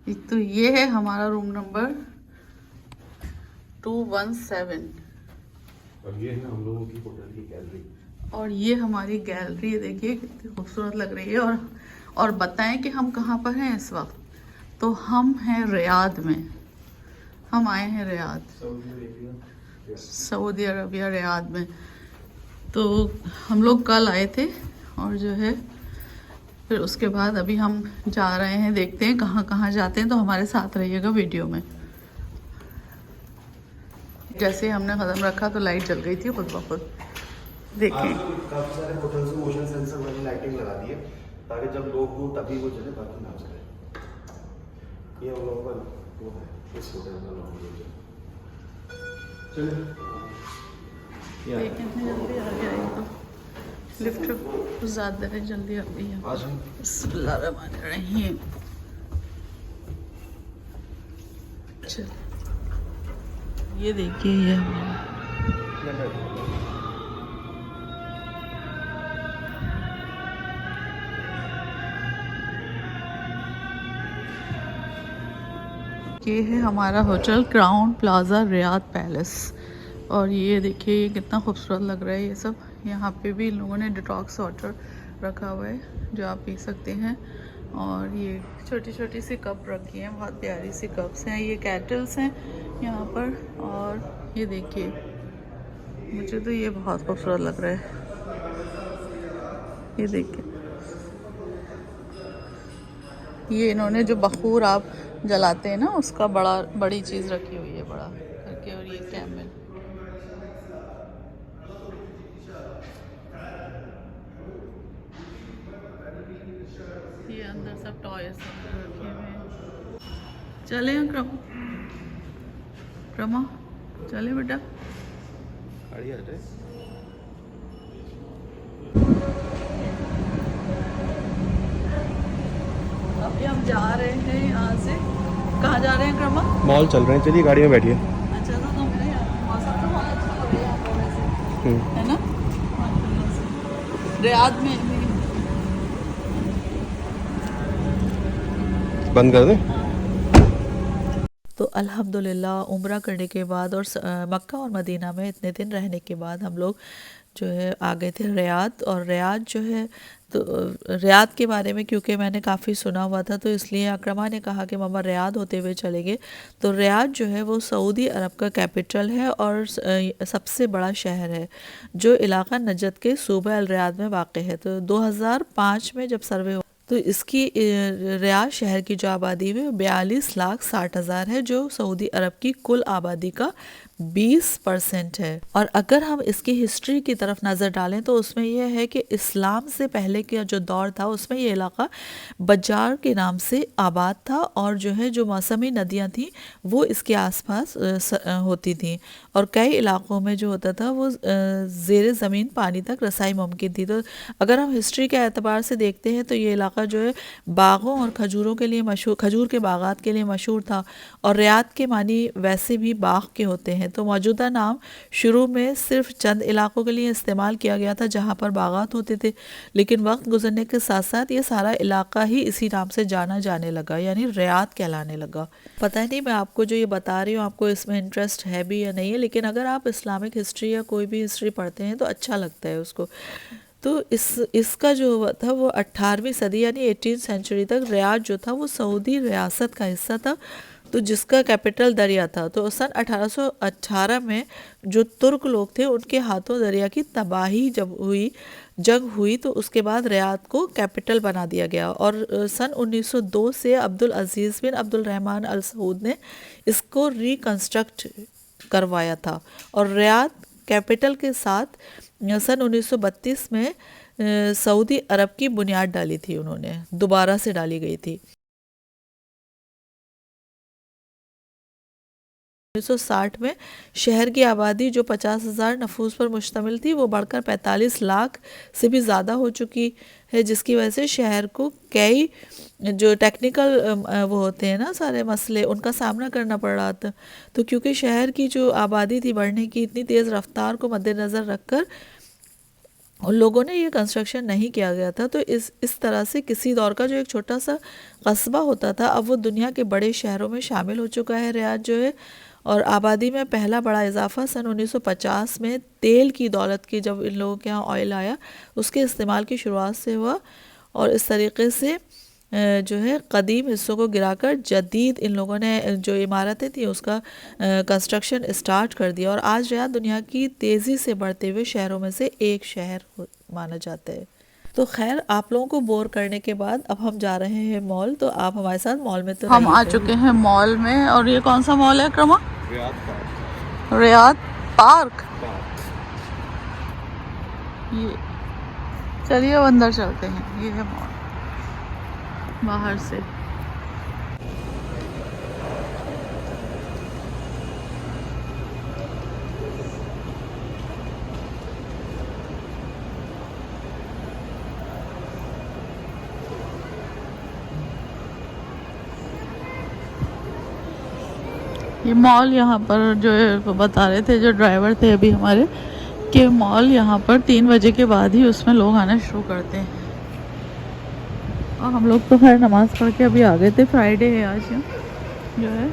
एक तो ये है हमारा रूम नंबर 217 और ये है हम लोगों की होटल की गैलरी। और ये हमारी गैलरी है, देखिए कितनी खूबसूरत लग रही है। और बताएं कि हम कहाँ पर हैं इस वक्त। तो हम हैं रियाद में, हम आए हैं रियाद, सऊदी अरबिया रियाद में। तो हम लोग कल आए थे और जो है फिर उसके बाद अभी हम जा रहे हैं, देखते हैं कहाँ कहाँ जाते हैं। तो हमारे साथ रहिएगा वीडियो में। जैसे हमने कदम रखा तो लाइट जल गई थी खुद ब खुद, देखें। काफी सारे होटल्स में मोशन सेंसर वाली लाइटिंग लगा दी है ताकि जब लोग हो तभी वो चले, बाकी ना चले। ये हम लोग का वो है इस होटल का लॉन्च। चलिए देखें इतनी जल्दी आ गया ये तो। लिफ्ट कुछ ज़्यादा है, जल्दी आ गई है। बिस्मिल्लाहिर्रहमानिर्रहीम। चल ये देखिए ये ये है हमारा hotel Crowne Plaza Riyadh palace. और ये देखिए ये कितना खूबसूरत लग रहा है ये सब। यहाँ पे भी इन लोगों ने डिटॉक्स वाटर रखा हुआ है जो आप पी सकते हैं। और ये छोटी छोटी सी कप रखी हैं, बहुत प्यारी सी कप्स हैं। ये कैटल्स हैं यहाँ पर। और ये देखिए मुझे तो ये बहुत खूबसूरत लग रहा है। ये देखिए ये इन्होंने जो बखूर आप जलाते हैं ना उसका बड़ी चीज़ रखी हुई है, बड़ा करके। और ये कैमल, ये अंदर सब टॉयज रखे हुए हैं। चले क्रमा चले बेटा। गाड़ी आ जाए। अभी हम जा रहे हैं यहाँ से। कहाँ जा रहे हैं क्रमा? मॉल चल रहे हैं, चलिए गाड़ी में बैठिए। अच्छा तो तुमने मौसम तो बहुत अच्छा लग रहा है यहाँ पर वैसे, है ना? रियाद में बंद कर दें। तो अल्हम्दुलिल्लाह उम्रा करने के बाद और मक्का और मदीना में इतने दिन रहने के बाद हम लोग जो है आ गए थे रियाद। और रियाद जो है तो रियाद के बारे में क्योंकि मैंने काफ़ी सुना हुआ था तो इसलिए अक्रमा ने कहा कि मम्मा रियाद होते हुए चलेंगे। तो रियाद जो है वो सऊदी अरब का कैपिटल है और सबसे बड़ा शहर है जो इलाका नजद के सूबा अल रियाद में वाक़ है। तो 2005 में जब सर्वे तो इसकी रियाद शहर की जो आबादी है 42,60,000 है, जो सऊदी अरब की कुल आबादी का 20% है। और अगर हम इसकी हिस्ट्री की तरफ नज़र डालें तो उसमें यह है कि इस्लाम से पहले का जो दौर था उसमें ये इलाका बजार के नाम से आबाद था। और जो है जो मौसमी नदियाँ थीं वो इसके आसपास होती थीं। और कई इलाकों में जो होता था वो ज़ेर ज़मीन पानी तक रसाई मुमकिन थी। तो अगर हम हिस्ट्री के एतबार से देखते हैं तो ये इलाका जो है बागों और खजूरों के लिए मशहूर, खजूर के बागात के लिए मशहूर था। और रियाद के मानी वैसे भी बाग के होते हैं। तो मौजूदा नाम शुरू में सिर्फ चंद इलाकों के लिए इस्तेमाल किया गया था जहाँ पर बागात होते थे, लेकिन वक्त गुजरने के साथ साथ ये सारा इलाका ही इसी नाम से जाना जाने लगा, यानी रियाद कहलाने लगा। पता नहीं मैं आपको जो ये बता रही हूँ आपको इसमें इंटरेस्ट है भी या नहीं है, लेकिन अगर आप इस्लामिक हिस्ट्री या कोई भी हिस्ट्री पढ़ते हैं तो अच्छा लगता है उसको। तो इसका जो था वो 18वीं सदी यानी 18th सेंचुरी तक रियाद जो था वो सऊदी रियासत का हिस्सा था, तो जिसका कैपिटल दरिया था। तो सन 1818 में जो तुर्क लोग थे उनके हाथों दरिया की तबाही जंग हुई तो उसके बाद रियाद को कैपिटल बना दिया गया। और सन 1902 से अब्दुल अजीज़ बिन अब्दुल रहमान अल सऊद ने इसको रिकंस्ट्रक्ट करवाया था। और रियाद कैपिटल के साथ सन 1932 में सऊदी अरब की बुनियाद डाली थी, उन्होंने दोबारा से डाली गई थी। 1960 में शहर की आबादी जो 50,000 नफूस पर मुश्तमिल थी वो बढ़कर 45 लाख से भी ज़्यादा हो चुकी है, जिसकी वजह से शहर को कई जो टेक्निकल वो होते हैं ना सारे मसले उनका सामना करना पड़ रहा था। तो क्योंकि शहर की जो आबादी थी बढ़ने की इतनी तेज़ रफ्तार को मद्देनज़र रखकर उन लोगों ने ये कंस्ट्रक्शन नहीं किया गया था। तो इस तरह से किसी दौर का जो एक छोटा सा कस्बा होता था, अब वो दुनिया के बड़े शहरों में शामिल हो चुका है रियाद जो है। और आबादी में पहला बड़ा इजाफा सन 1950 में तेल की दौलत की, जब इन लोगों के यहाँ ऑयल आया, उसके इस्तेमाल की शुरुआत से हुआ। और इस तरीके से जो है कदीम हिस्सों को गिराकर जदीद इन लोगों ने जो इमारतें थी उसका कंस्ट्रक्शन स्टार्ट कर दिया। और आज रियाद दुनिया की तेज़ी से बढ़ते हुए शहरों में से एक शहर माना जाता है। तो खैर, आप लोगों को बोर करने के बाद अब हम जा रहे हैं मॉल। तो आप हमारे साथ मॉल में तो हम आ रहिएगा चुके ही। हैं मॉल में। और ये कौन सा मॉल है क्रमा? Riyadh park. Riyadh park. ये चलिए अब अंदर चलते हैं। ये है मॉल बाहर से। ये मॉल यहाँ पर जो है वो बता रहे थे जो ड्राइवर थे अभी हमारे, कि मॉल यहाँ पर 3 बजे के बाद ही उसमें लोग आना शुरू करते हैं। और हम लोग तो खैर नमाज़ पढ़ के अभी आ गए थे। फ्राइडे है आज जो है,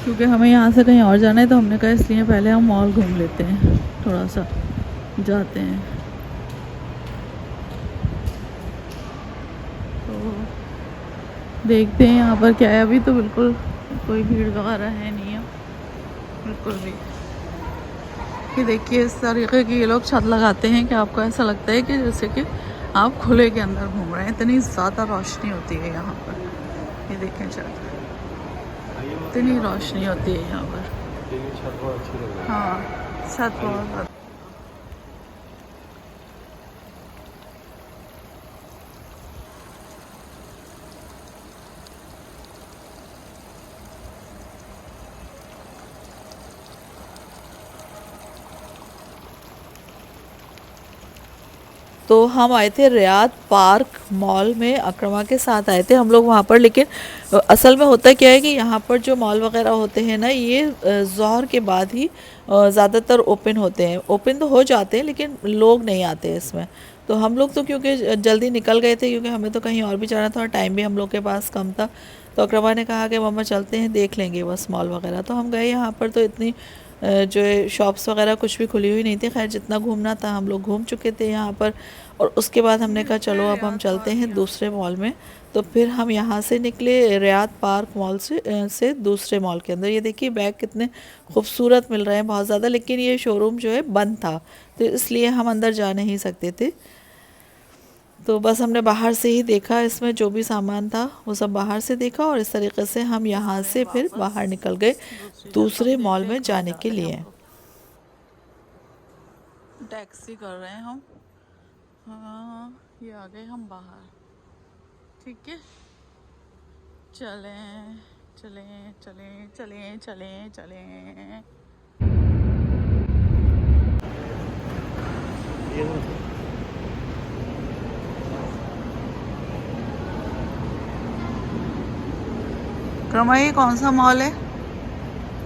क्योंकि हमें यहाँ से कहीं और जाना है, तो हमने कहा इसलिए पहले हम मॉल घूम लेते हैं, थोड़ा सा जाते हैं। तो देखते हैं यहाँ पर क्या है। अभी तो बिल्कुल कोई भीड़ वगैरह है नहीं है बिल्कुल भी। कि देखिए इस तरीके की ये लोग छत लगाते हैं कि आपको ऐसा लगता है कि जैसे कि आप खुले के अंदर घूम रहे हैं। इतनी ज़्यादा रोशनी होती है यहाँ पर। ये देखें छत, इतनी रोशनी होती है यहाँ पर। छत बहुत अच्छी लग रही है। हाँ, छत बहुत ज़्यादा। तो हम आए थे रियाद पार्क मॉल में, अक्रमा के साथ आए थे हम लोग वहाँ पर। लेकिन असल में होता क्या है कि यहाँ पर जो मॉल वगैरह होते हैं ना, ये ज़ोहर के बाद ही ज़्यादातर ओपन होते हैं। ओपन तो हो जाते हैं लेकिन लोग नहीं आते इसमें। तो हम लोग तो क्योंकि जल्दी निकल गए थे, क्योंकि हमें तो कहीं और भी जाना था और टाइम भी हम लोग के पास कम था। तो अक्रमा ने कहा कि मम्मा चलते हैं, देख लेंगे बस मॉल वगैरह। तो हम गए। यहाँ पर तो इतनी जो है शॉप्स वगैरह कुछ भी खुली हुई नहीं थी। खैर, जितना घूमना था हम लोग घूम चुके थे यहाँ पर। और उसके बाद हमने कहा चलो अब हम चलते हैं दूसरे मॉल में। तो फिर हम यहाँ से निकले रियाद पार्क मॉल से दूसरे मॉल के अंदर। ये देखिए बैग कितने खूबसूरत मिल रहे हैं, बहुत ज़्यादा। लेकिन ये शोरूम जो है बंद था, तो इसलिए हम अंदर जा नहीं सकते थे। तो बस हमने बाहर से ही देखा, इसमें जो भी सामान था वो सब बाहर से देखा। और इस तरीके से हम यहाँ से फिर बाहर निकल गए दूसरे मॉल में जाने के लिए। टैक्सी कर रहे हैं हम। हाँ, ये आ गए हम बाहर। ठीक है, चलें चलें चलें चलें चलें चलें। क्रमा, ये कौन सा मॉल है?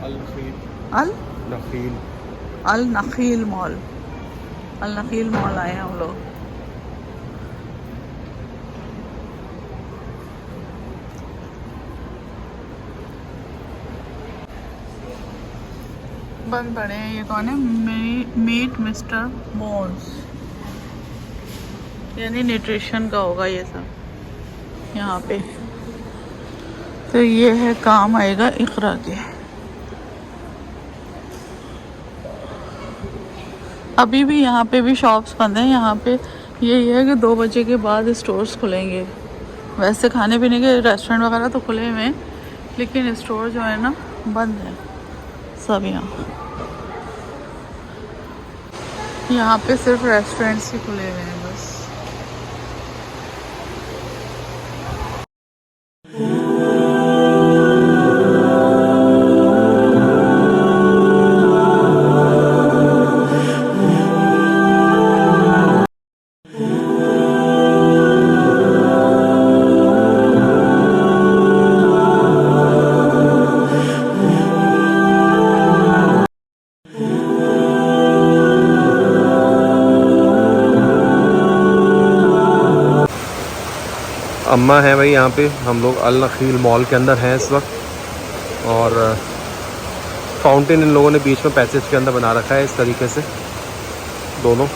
अल नखील। अल नखील। अल नखील मॉल। अल नखील मॉल आए हैं हम लोग। बंद पड़े हैं। ये कौन है? मीट मिस्टर बोन्स, यानी न्यूट्रिशन का होगा ये सब यहाँ पे। तो ये है, काम आएगा इकरा के। अभी भी यहाँ पे भी शॉप्स बंद हैं। यहाँ पे यही है कि 2 बजे के बाद स्टोर्स खुलेंगे। वैसे खाने पीने के रेस्टोरेंट वगैरह तो खुले हुए हैं, लेकिन स्टोर जो है ना बंद है सब। यहाँ पे सिर्फ रेस्टोरेंट्स ही खुले हुए हैं बस। अम्मा है भाई यहाँ पे। हम लोग अल नखील मॉल के अंदर हैं इस वक्त, और फाउंटेन इन लोगों ने बीच में पैसेज के अंदर बना रखा है इस तरीके से दोनों।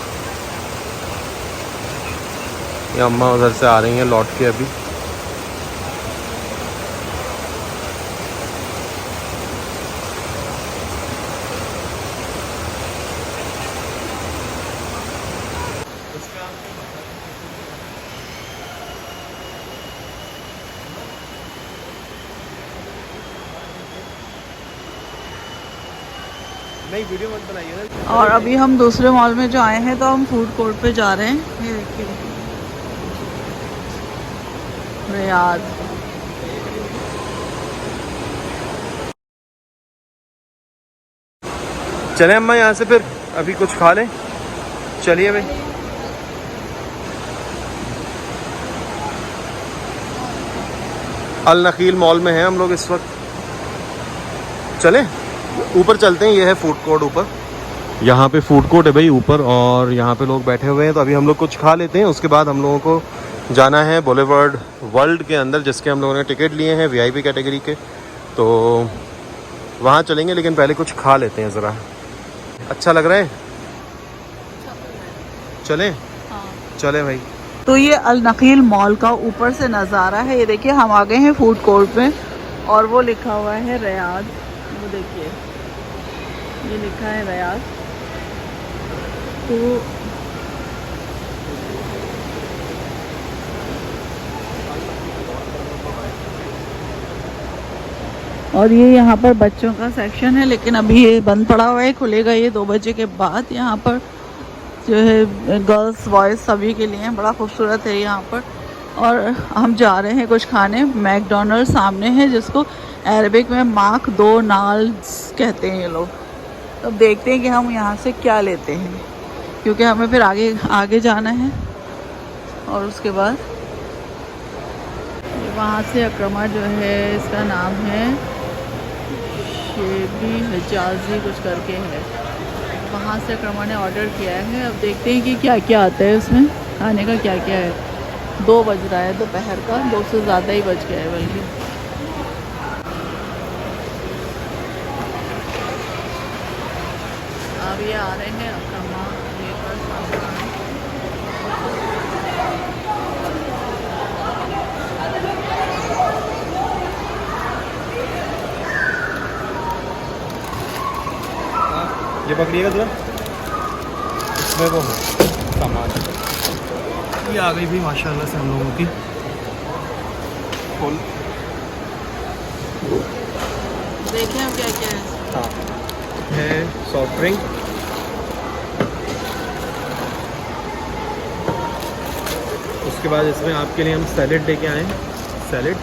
ये अम्मा उधर से आ रही हैं लौट के अभी। नहीं वीडियो मत बनाइए ना। और अभी हम दूसरे मॉल में जो आए हैं, तो हम फूड कोर्ट पे जा रहे हैं। ये देखिए रियाद। चलें अम्मा यहाँ से, फिर अभी कुछ खा लें। चलिए भाई। अल नखील मॉल में हैं हम लोग इस वक्त। चलें ऊपर चलते हैं, ये है फूड कोर्ट ऊपर। यहाँ पे फूड कोर्ट है भाई ऊपर, और यहाँ पे लोग बैठे हुए हैं। तो अभी हम लोग कुछ खा लेते हैं, उसके बाद हम लोगों को जाना है बोलेवर्ड वर्ल्ड के अंदर, जिसके हम लोगों ने टिकट लिए हैं वीआईपी कैटेगरी के। तो वहाँ चलेंगे, लेकिन पहले कुछ खा लेते हैं ज़रा। अच्छा लग रहा है? चलें? हाँ। चले भाई। तो ये अल नखील मॉल का ऊपर से नज़ारा है। ये देखिए हम आ गए हैं फूड कोर्ट में, और वो लिखा हुआ है रियाद। वो देखिए ये लिखा है रियाद। तो और ये यहाँ पर बच्चों का सेक्शन है, लेकिन अभी ये बंद पड़ा हुआ है। खुलेगा ये 2 बजे के बाद। यहाँ पर जो है गर्ल्स बॉयज़ सभी के लिए बड़ा खूबसूरत है यहाँ पर। और हम जा रहे हैं कुछ खाने। मैकडोनल्ड सामने है, जिसको अरबिक में माक दो नाल्स कहते हैं ये लोग। तो अब देखते हैं कि हम यहाँ से क्या लेते हैं, क्योंकि हमें फिर आगे जाना है। और उसके बाद वहाँ से अक्रमा जो है, इसका नाम है शेबी हिजाजी कुछ करके है, वहाँ से अक्रमा ने ऑर्डर किया है। अब देखते हैं कि क्या क्या आता है उसमें, खाने का क्या क्या है। 2 बज रहा है दोपहर का, 2 से ज़्यादा ही बज गया है बल्कि। अब ये आ रहे हैं अक्रमा लेकर सामान। ये पकड़िएगा जरा, इसमें वो सामान ये आ गई भी माशाल्लाह से हम लोगों की। खोल देखें अब क्या क्या है। हाँ है सॉफ्ट ड्रिंक, उसके बाद इसमें आपके लिए हम सैलेड लेके आए हैं। सैलेड,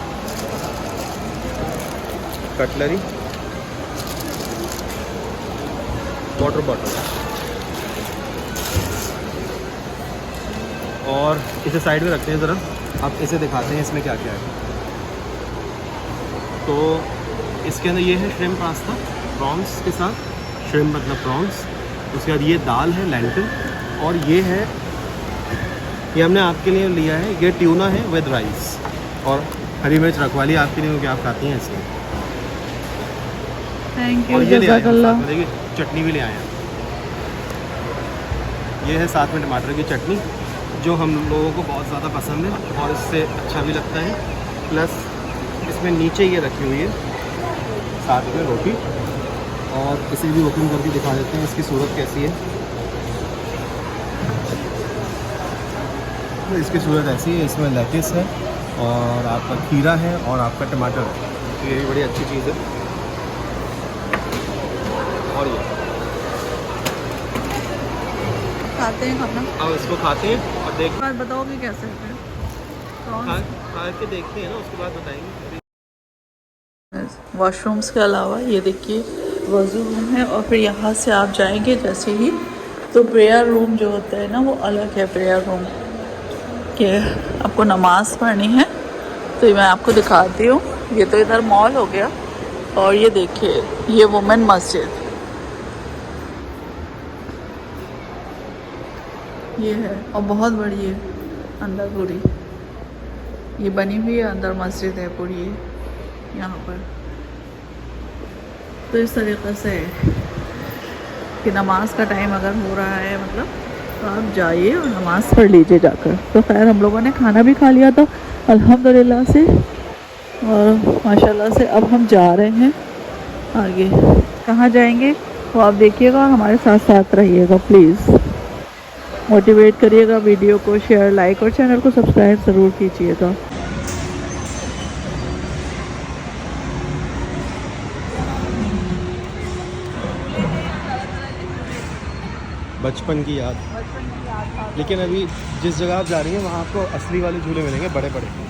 कटलरी, वाटर बॉटल, और इसे साइड में रखते हैं ज़रा। आप इसे दिखाते हैं इसमें क्या क्या है। तो इसके अंदर ये है श्रिम्प पास्ता प्रॉन्स के साथ, श्रिम्प मतलब प्रॉन्स। उसके बाद ये दाल है लेंटिल, और ये है, ये हमने आपके लिए लिया है, ये ट्यूना है विद राइस, और हरी मिर्च रखवा ली आपके लिए क्योंकि आप खाती हैं इसलिए। थैंक यू, और ये ले आए हैं जज़ाकल्लाह। साथ में, देखिए चटनी भी ले आए हैं। ये है साथ में टमाटर की चटनी, जो हम लोगों को बहुत ज़्यादा पसंद है और इससे अच्छा भी लगता है। प्लस इसमें नीचे ये रखी हुई है साथ में रोटी, और इसे भी ओपन करके दिखा देते हैं इसकी सूरत कैसी है। तो इसकी सूरत ऐसी है, इसमें लेटिस है और आपका खीरा है और आपका टमाटर है। तो ये भी बड़ी अच्छी चीज़ है। और ये खाते हैं खाना। अब इसको खाते हैं और देख बात बताओगे कैसे है? खा के देखते हैं ना, उसके बाद बताएंगे। वॉशरूम्स के अलावा ये देखिए वज़ू रूम है, और फिर यहाँ से आप जाएंगे जैसे ही तो प्रेयर रूम जो होता है ना, वो अलग है प्रेयर रूम के। आपको नमाज़ पढ़नी है तो ये मैं आपको दिखाती हूँ। ये तो इधर मॉल हो गया, और ये देखिए ये वुमेन मस्जिद ये है, और बहुत बड़ी है अंदर पूरी। ये बनी हुई है, अंदर मस्जिद है पूरी यहाँ पर। तो इस तरीक़े से है कि नमाज का टाइम अगर हो रहा है मतलब, तो आप जाइए और नमाज़ पढ़ लीजिए जाकर। तो खैर हम लोगों ने खाना भी खा लिया था अल्हम्दुलिल्लाह से, और माशाल्लाह से अब हम जा रहे हैं आगे। कहाँ जाएंगे वो आप देखिएगा, हमारे साथ साथ रहिएगा प्लीज़। मोटिवेट करिएगा, वीडियो को शेयर, लाइक और चैनल को सब्सक्राइब ज़रूर कीजिएगा। बचपन की याद। लेकिन अभी जिस जगह आप जा रही हैं वहाँ आपको असली वाले झूले मिलेंगे, बड़े बड़े।